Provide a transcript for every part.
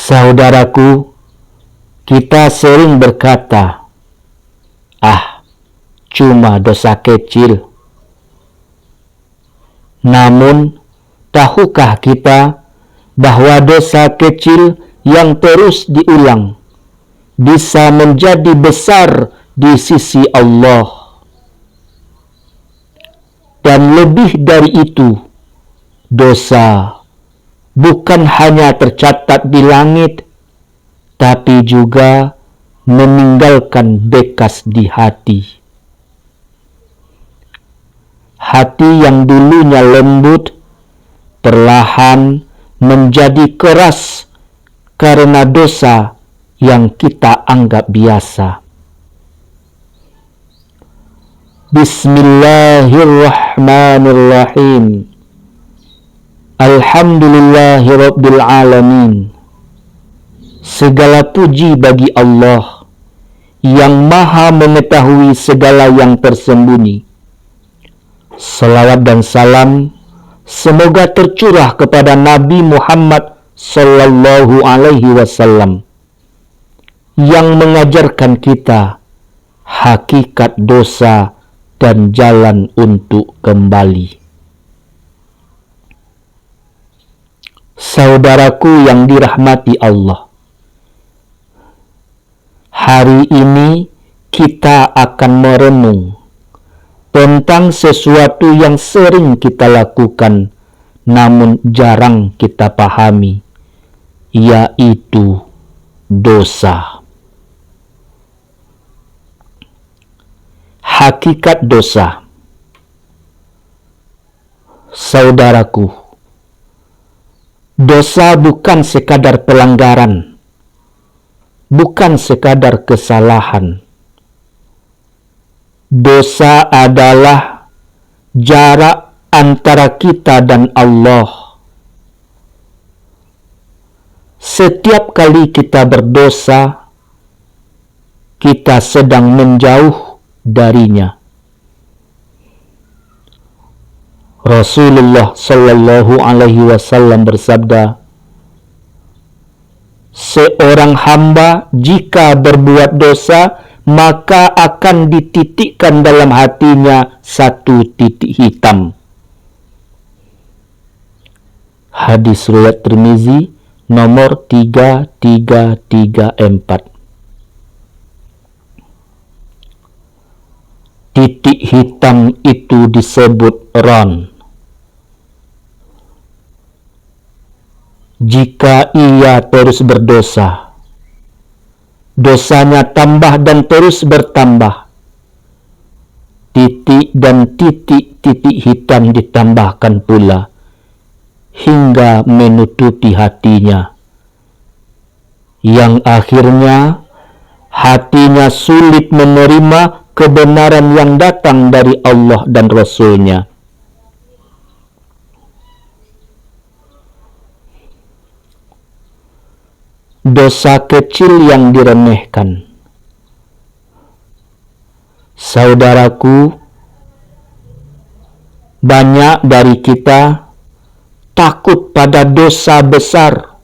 Saudaraku, kita sering berkata, cuma dosa kecil. Namun, tahukah kita bahwa dosa kecil yang terus diulang bisa menjadi besar di sisi Allah? Dan lebih dari itu, dosa bukan hanya tercatat di langit, tapi juga meninggalkan bekas di hati. Hati yang dulunya lembut, perlahan menjadi keras karena dosa yang kita anggap biasa. Bismillahirrahmanirrahim. Alhamdulillahirabbil alamin. Segala puji bagi Allah yang Maha mengetahui segala yang tersembunyi. Salawat dan salam semoga tercurah kepada Nabi Muhammad sallallahu alaihi wasallam yang mengajarkan kita hakikat dosa dan jalan untuk kembali. Saudaraku yang dirahmati Allah, hari ini kita akan merenung tentang sesuatu yang sering kita lakukan namun jarang kita pahami, yaitu dosa. Hakikat dosa. Saudaraku, dosa bukan sekadar pelanggaran, bukan sekadar kesalahan. Dosa adalah jarak antara kita dan Allah. Setiap kali kita berdosa, kita sedang menjauh darinya. Rasulullah sallallahu alaihi wasallam bersabda, seorang hamba jika berbuat dosa, maka akan dititikkan dalam hatinya satu titik hitam. Hadis riwayat Tirmizi nomor 3334. Titik hitam itu disebut ron. Jika ia terus berdosa, dosanya tambah dan terus bertambah. Titik dan titik-titik hitam ditambahkan pula hingga menutupi hatinya, yang akhirnya hatinya sulit menerima kebenaran yang datang dari Allah dan Rasul-Nya. Dosa kecil yang diremehkan. Saudaraku, banyak dari kita takut pada dosa besar,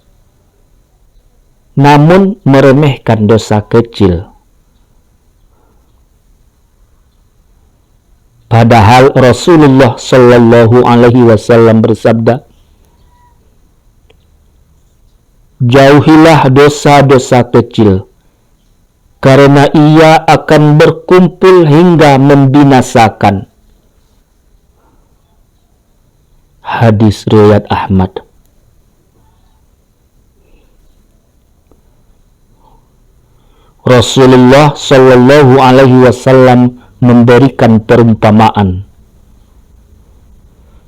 namun meremehkan dosa kecil. Padahal Rasulullah sallallahu alaihi wasallam bersabda, jauhilah dosa-dosa kecil, karena ia akan berkumpul hingga membinasakan. Hadis riwayat Ahmad. Rasulullah sallallahu alaihi wasallam memberikan perumpamaan.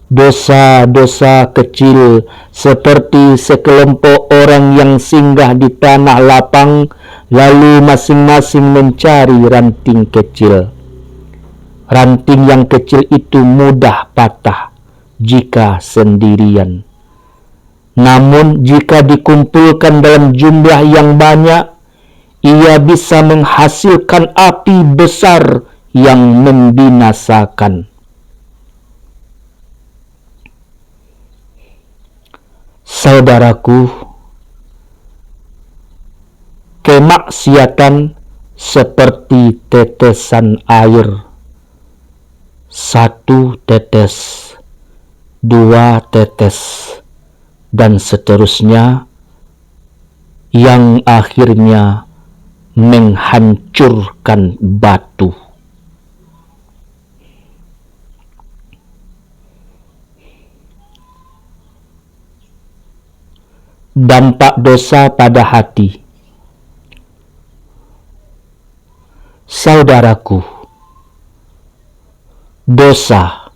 Dosa-dosa kecil seperti sekelompok orang yang singgah di tanah lapang, lalu masing-masing mencari ranting kecil. Ranting yang kecil itu mudah patah jika sendirian. Namun jika dikumpulkan dalam jumlah yang banyak, ia bisa menghasilkan api besar yang membinasakan. Saudaraku, kemaksiatan seperti tetesan air, 1 tetes, 2 tetes, dan seterusnya, yang akhirnya menghancurkan batu. Dampak dosa pada hati. Saudaraku, dosa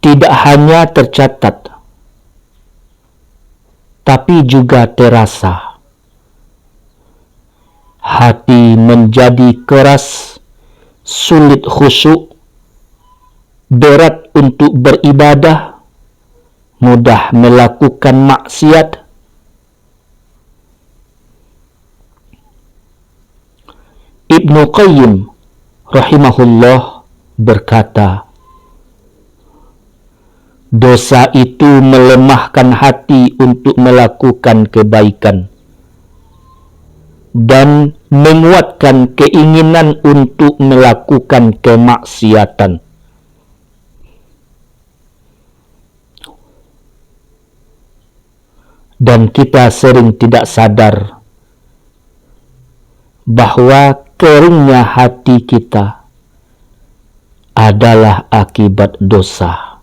tidak hanya tercatat, tapi juga terasa. Hati menjadi keras, sulit khusyuk, berat untuk beribadah, mudah melakukan maksiat. Ibnu Qayyim rahimahullah berkata, dosa itu melemahkan hati untuk melakukan kebaikan dan menguatkan keinginan untuk melakukan kemaksiatan. Dan kita sering tidak sadar bahwa keringnya hati kita adalah akibat dosa.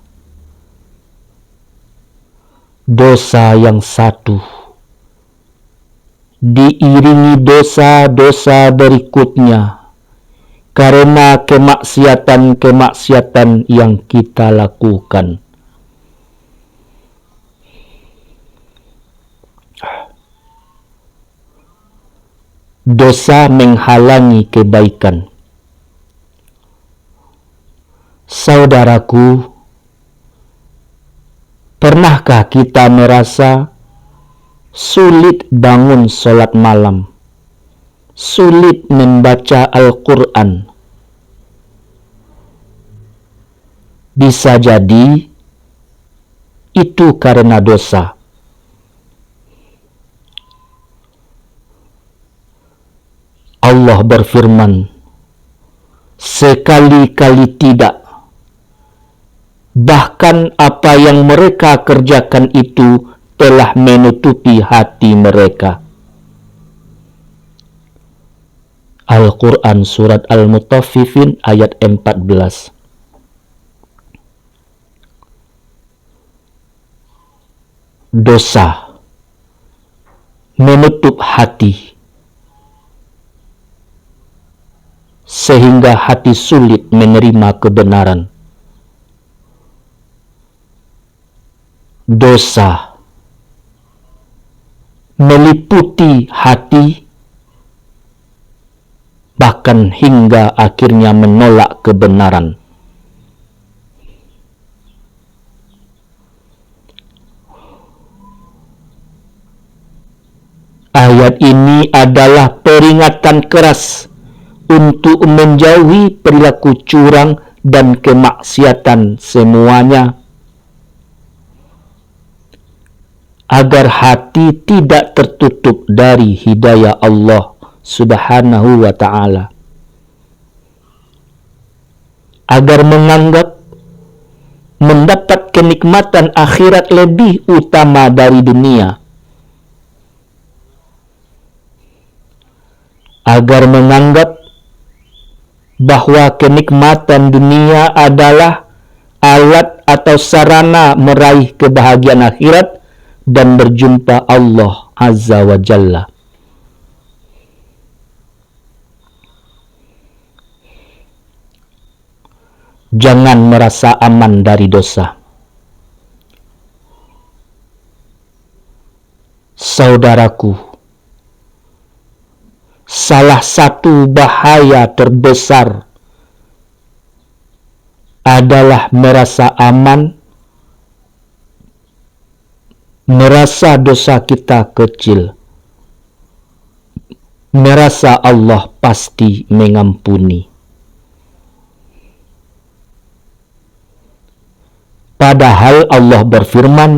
Dosa yang satu diiringi dosa-dosa berikutnya karena kemaksiatan-kemaksiatan yang kita lakukan. Dosa menghalangi kebaikan. Saudaraku, pernahkah kita merasa sulit bangun sholat malam, sulit membaca Al-Quran? Bisa jadi itu karena dosa. Allah berfirman, sekali-kali tidak. Bahkan apa yang mereka kerjakan itu telah menutupi hati mereka. Al-Quran Surat Al-Mutaffifin ayat 14. Dosa menutup hati, sehingga hati sulit menerima kebenaran. Dosa meliputi hati, bahkan hingga akhirnya menolak kebenaran. Ayat ini adalah peringatan keras untuk menjauhi perilaku curang dan kemaksiatan semuanya, agar hati tidak tertutup dari hidayah Allah Subhanahu wa ta'ala, agar menganggap mendapat kenikmatan akhirat lebih utama dari dunia, agar menganggap bahwa kenikmatan dunia adalah alat atau sarana meraih kebahagiaan akhirat dan berjumpa Allah Azza wa Jalla. Jangan merasa aman dari dosa. Saudaraku, salah satu bahaya terbesar adalah merasa aman, merasa dosa kita kecil, merasa Allah pasti mengampuni. Padahal Allah berfirman,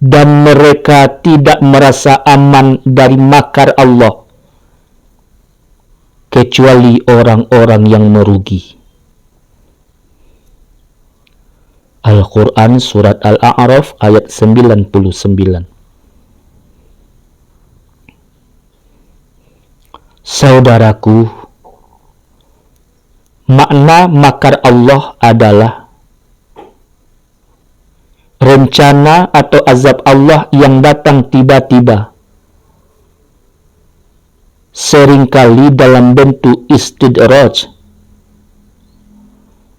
dan mereka tidak merasa aman dari makar Allah kecuali orang-orang yang merugi. Al-Quran Surat Al-A'raf ayat 99. Saudaraku, makna makar Allah adalah rencana atau azab Allah yang datang tiba-tiba, seringkali dalam bentuk istidraj,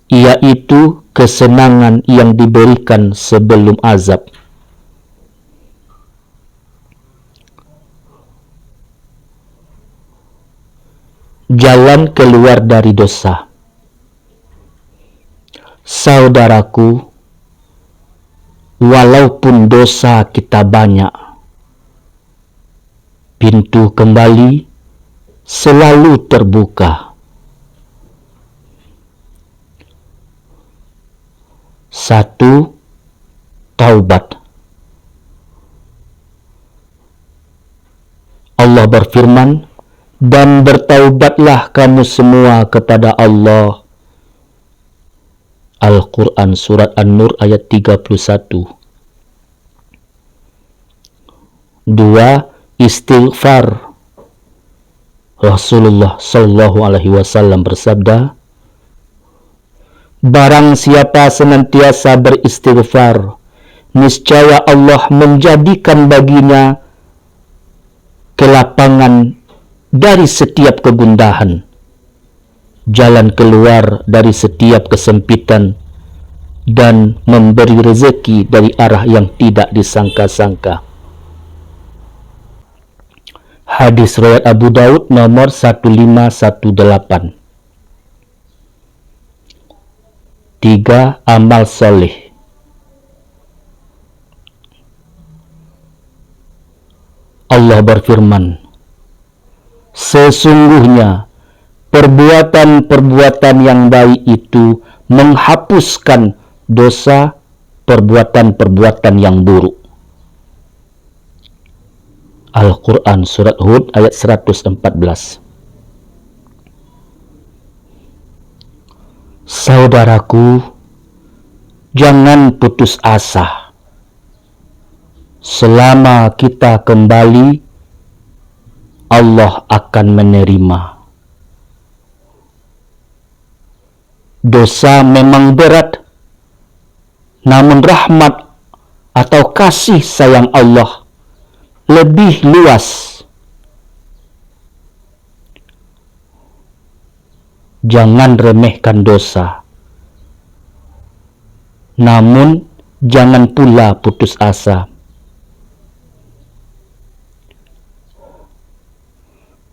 yaitu kesenangan yang diberikan sebelum azab. Jalan keluar dari dosa. Saudaraku, walaupun dosa kita banyak, pintu kembali selalu terbuka. 1. Taubat. Allah berfirman, dan bertaubatlah kamu semua kepada Allah. Al-Quran Surat An-Nur ayat 31. 2. Istighfar. Rasulullah Shallallahu Alaihi Wasallam bersabda, barang siapa senantiasa beristighfar, niscaya Allah menjadikan baginya kelapangan dari setiap kegundahan, jalan keluar dari setiap kesempitan, dan memberi rezeki dari arah yang tidak disangka-sangka. Hadis riwayat Abu Daud nomor 1518. 3. Amal soleh. Allah berfirman, sesungguhnya perbuatan-perbuatan yang baik itu menghapuskan dosa perbuatan-perbuatan yang buruk. Al-Quran Surat Hud ayat 114. Saudaraku, jangan putus asa. Selama kita kembali, Allah akan menerima. Dosa memang berat, namun rahmat atau kasih sayang Allah lebih luas. Jangan remehkan dosa, namun jangan pula putus asa.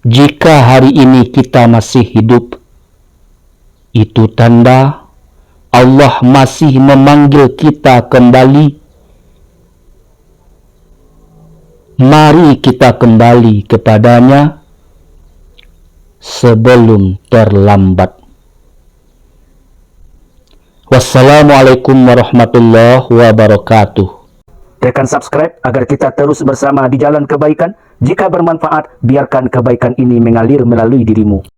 Jika hari ini kita masih hidup, itu tanda Allah masih memanggil kita kembali. Mari kita kembali kepadanya sebelum terlambat. Wassalamualaikum warahmatullahi wabarakatuh. Tekan subscribe agar kita terus bersama di jalan kebaikan. Jika bermanfaat, biarkan kebaikan ini mengalir melalui dirimu.